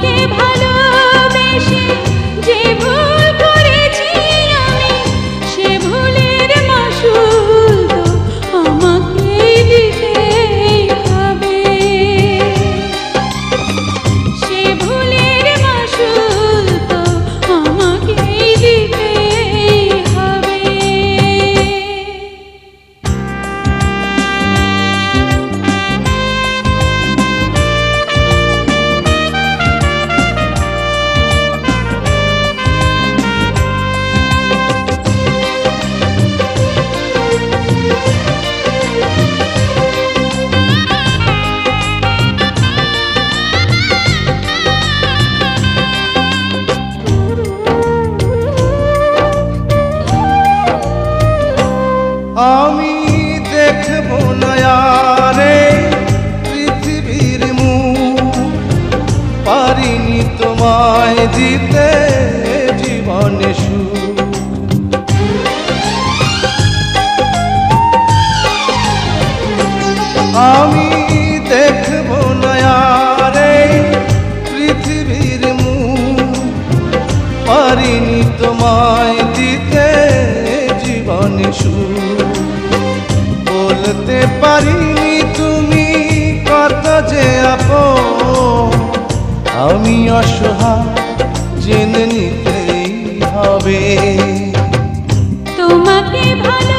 তোমাকে ভালোবেসে যে ভুল করেছি আমি, সে ভুলের মাসুল তো আমাকেই দিতেই হবে। সে ভুলের মাসুল তো আমাকেই দিতেই হবে। আমি দেখব না আর এই পৃথিবীর মুখ, পারিনি তোমায় দিতে জীবনে সুখ। আমি দেখব না আর এই পৃথিবীর মুখ, পারিনি তোমায় দিতে জীবনে সুখ। বলতে পারিনি তুমি কত যে আপন, আমি অসহায় জেনে নিতেই হবে। তোমাকে ভালো